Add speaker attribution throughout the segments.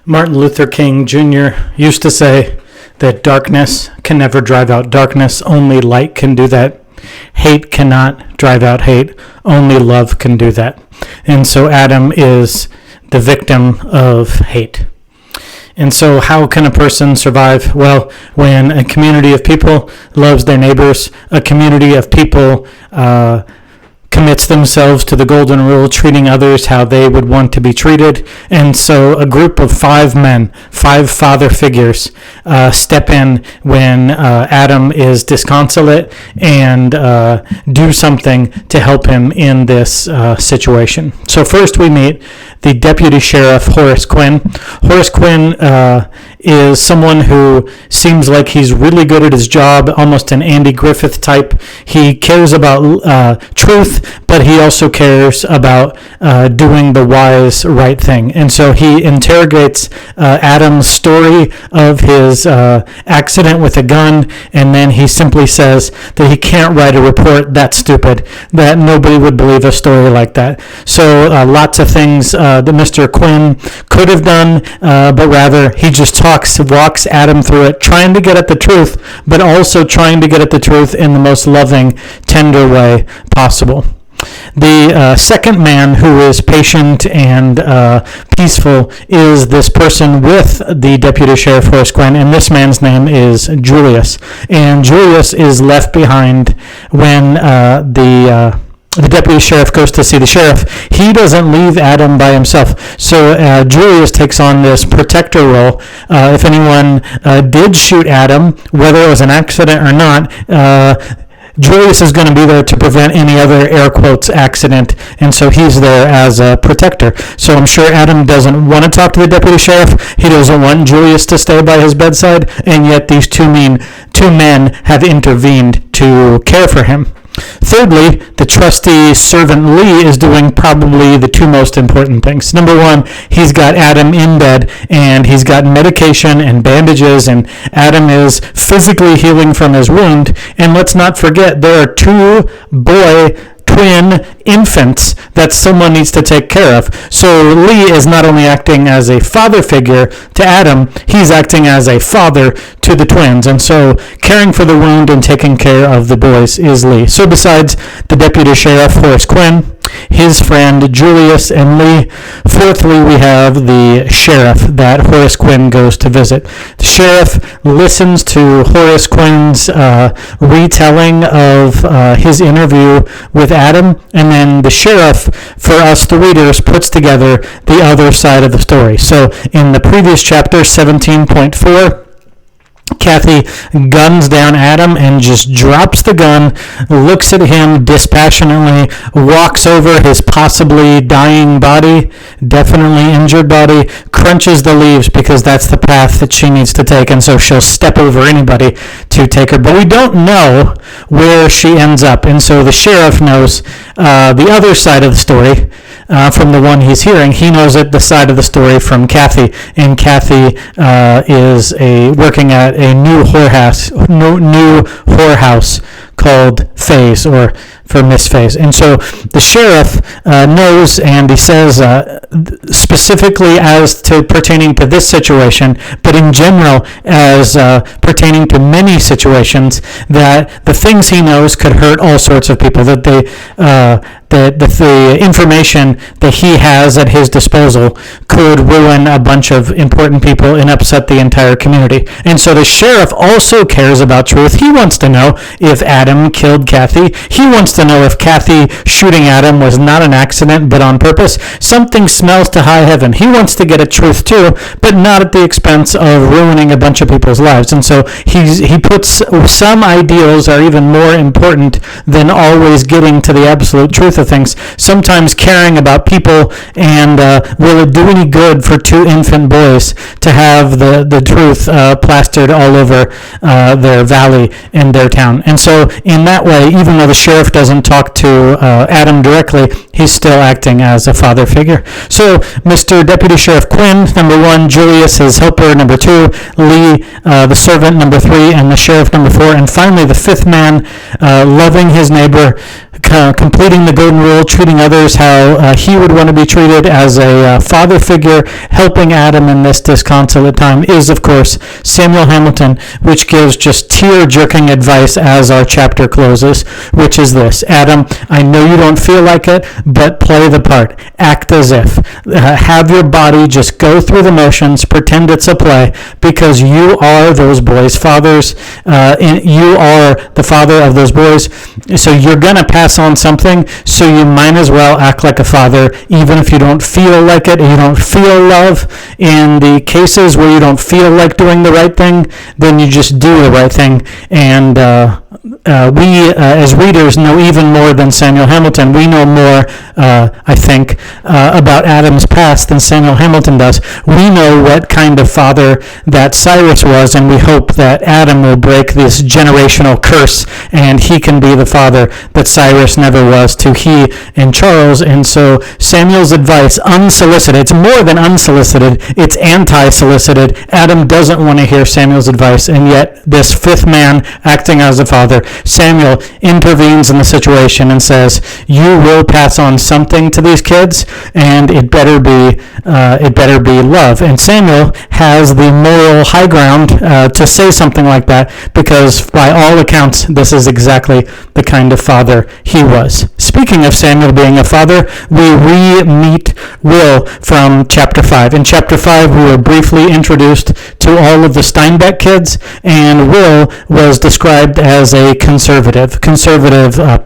Speaker 1: Martin Luther King Jr. used to say that darkness can never drive out darkness, only light can do that. Hate cannot drive out hate, only love can do that. And so Adam is the victim of hate. And so how can a person survive? Well, when a community of people loves their neighbors, a community of people commits themselves to the golden rule, treating others how they would want to be treated. And so a group of 5 men, 5 father figures, step in when Adam is disconsolate and do something to help him in this situation. So first we meet the deputy sheriff, Horace Quinn. Horace Quinn is someone who seems like he's really good at his job, almost an Andy Griffith type. He cares about truth, but he also cares about doing the wise, right thing. And so he interrogates Adam's story of his accident with a gun, and then he simply says that he can't write a report that stupid, that nobody would believe a story like that. So lots of things that Mr. Quinn could have done, but rather he just walks Adam through it, trying to get at the truth, but also trying to get at the truth in the most loving, tender way possible. The second man who is patient and peaceful is this person with the deputy sheriff, Horace Quinn, and this man's name is Julius. And Julius is left behind when the deputy sheriff goes to see the sheriff. He doesn't leave Adam by himself. So Julius takes on this protector role. If anyone did shoot Adam, whether it was an accident or not, Julius is going to be there to prevent any other air quotes accident, and so he's there as a protector. So I'm sure Adam doesn't want to talk to the deputy sheriff. He doesn't want Julius to stay by his bedside, and yet these two men have intervened to care for him. Thirdly, the trusty servant Lee is doing probably the 2 most important things. Number 1, he's got Adam in bed, and he's got medication and bandages, and Adam is physically healing from his wound. And let's not forget, there are 2 twin infants that someone needs to take care of. So Lee is not only acting as a father figure to Adam, he's acting as a father to the twins. And so caring for the wound and taking care of the boys is Lee. So besides the deputy sheriff, Horace Quinn, his friend Julius, and Lee, fourthly, we have the sheriff that Horace Quinn goes to visit. The sheriff listens to Horace Quinn's retelling of his interview with Adam, and then the sheriff, for us, the readers, puts together the other side of the story. So in the previous chapter, 17.4, Kathy guns down Adam and just drops the gun, looks at him dispassionately, walks over his possibly dying body, definitely injured body, crunches the leaves because that's the path that she needs to take, and so she'll step over anybody to take her. But we don't know where she ends up, and so the sheriff knows the other side of the story. From the one he's hearing, he knows it, the side of the story from Kathy, and Kathy is working at a new whorehouse called Faze, or for Miss Faze. And so the sheriff knows, and he says specifically as to pertaining to this situation, but in general as pertaining to many situations, that the things he knows could hurt all sorts of people, that the information that he has at his disposal could ruin a bunch of important people and upset the entire community. And so the sheriff also cares about truth. He wants to know if Adam killed Kathy. He wants to know if Kathy shooting Adam was not an accident but on purpose. Something smells to high heaven. He wants to get at truth too, but not at the expense of ruining a bunch of people's lives. And so he puts some ideals are even more important than always getting to the absolute truth of things. Sometimes caring about people and will it do any good for 2 infant boys to have the truth plastered all over their valley and their town. And so in that way, even though the sheriff doesn't talk to Adam directly, he's still acting as a father figure. So Mr. Deputy Sheriff Quinn, number 1, Julius, his helper, number 2, Lee, the servant, number 3, and the sheriff, number 4, and finally the 5th man, loving his neighbor, completing the golden rule, treating others how he would want to be treated as a father figure, helping Adam in this disconsolate time, is, of course, Samuel Hamilton, which gives just tear-jerking advice as our chapter closes, which is this: Adam, I know you don't feel like it, but play the part. Act as if. Have your body just go through the motions, pretend it's a play, because you are those boys' fathers. You are the father of those boys, so you're going to pass on something, so you might as well act like a father, even if you don't feel like it, you don't feel love. In the cases where you don't feel like doing the right thing, then you just do the right thing. And we, as readers, know even more than Samuel Hamilton. We know more, I think, about Adam's past than Samuel Hamilton does. We know what kind of father that Cyrus was, and we hope that Adam will break this generational curse, and he can be the father that Cyrus never was to he and Charles. And so Samuel's advice, unsolicited, it's more than unsolicited, it's anti-solicited. Adam doesn't want to hear Samuel's advice, and yet this fifth man acting as a father, Samuel, intervenes in the situation and says, you will pass on something to these kids, and it better be love. And Samuel has the moral high ground to say something like that, because by all accounts, this is exactly the kind of father he was. Speaking of Samuel being a father, we re-meet Will from chapter 5. In chapter 5, we were briefly introduced to all of the Steinbeck kids, and Will was described as a conservative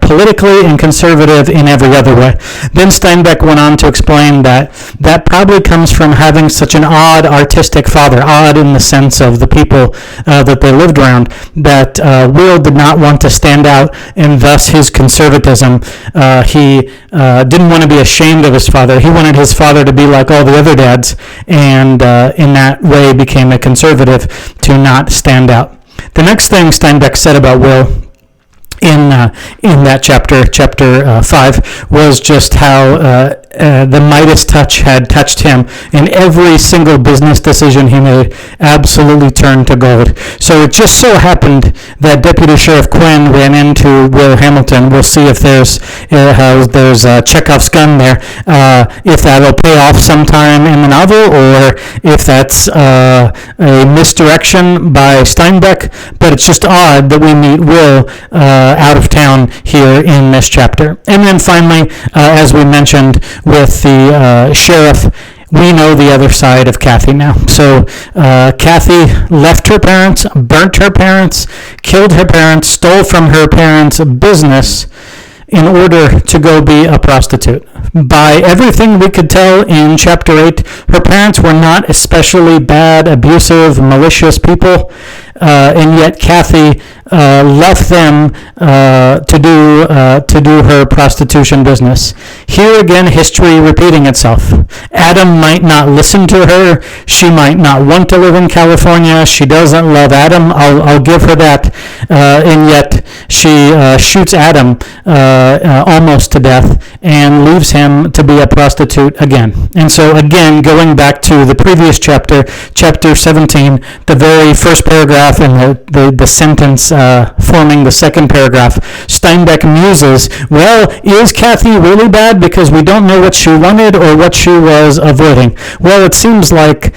Speaker 1: politically and conservative in every other way. Then Steinbeck went on to explain that probably comes from having such an odd artistic father, odd in the sense of the people that they lived around, that Will did not want to stand out, and thus his conservatism. He didn't want to be ashamed of his father. He wanted his father to be like all the other dads, and in that way became a conservative to not stand out. The next thing Steinbeck said about Will in that chapter 5, was just how the Midas touch had touched him, and every single business decision he made absolutely turned to gold. So it just so happened that Deputy Sheriff Quinn ran into Will Hamilton. We'll see if there's Chekhov's gun there, if that'll pay off sometime in the novel, or if that's a misdirection by Steinbeck. But it's just odd that we meet Will out of town here in this chapter. And then finally, as we mentioned with the sheriff, we know the other side of Kathy now. So Kathy left her parents, burnt her parents, killed her parents, stole from her parents' business in order to go be a prostitute. By everything we could tell in chapter 8, her parents were not especially bad, abusive, malicious people, and yet Kathy left them to do her prostitution business. Here again, history repeating itself. Adam might not listen to her. She might not want to live in California. She doesn't love Adam. I'll give her that. And yet she shoots Adam almost to death and leaves him to be a prostitute again. And so again, going back to the previous chapter, chapter 17, the very first paragraph and the sentence forming the second paragraph, Steinbeck muses, well, is Kathy really bad because we don't know what she wanted or what she was avoiding? Well, it seems like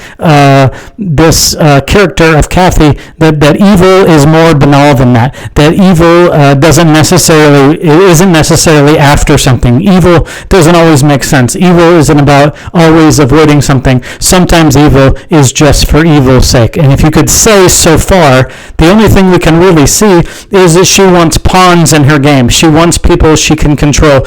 Speaker 1: this character of Kathy, that evil is more banal than that. That evil isn't necessarily after something. Evil doesn't always make sense. Evil isn't about always avoiding something. Sometimes evil is just for evil's sake. And if you could say so far, the only thing we can really see is that she wants pawns in her game. She wants people she can control.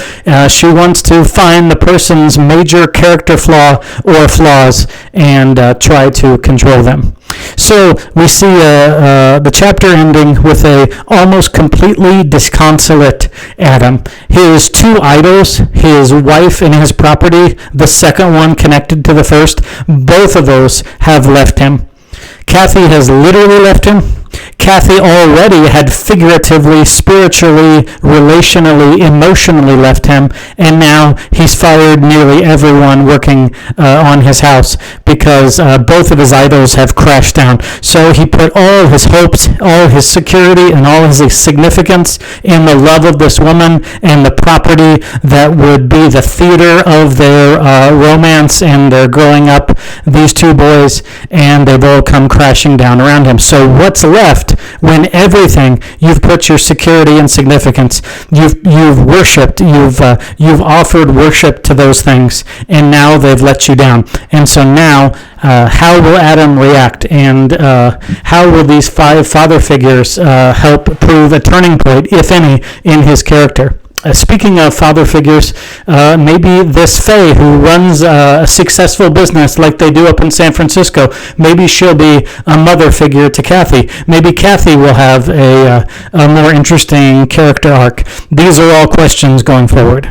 Speaker 1: She wants to find the person's major character flaw or flaws and try to control them. So we see the chapter ending with a almost completely disconsolate Adam. His two idols, his wife and his property, the second one connected to the first, both of those have left him. Kathy has literally left him. Kathy already had figuratively, spiritually, relationally, emotionally left him, and now he's fired nearly everyone working on his house because both of his idols have crashed down. So he put all his hopes, all his security, and all his significance in the love of this woman and the property that would be the theater of their romance and their growing up, these two boys, and they've all come crashing down around him. So what's left when everything you've put your security and significance, you've worshipped, you've offered worship to those things, and now they've let you down. And so now, how will Adam react, and how will these five father figures help prove a turning point, if any, in his character? Speaking of father figures, maybe this Faye who runs a successful business like they do up in San Francisco, maybe she'll be a mother figure to Kathy. Maybe Kathy will have a more interesting character arc. These are all questions going forward.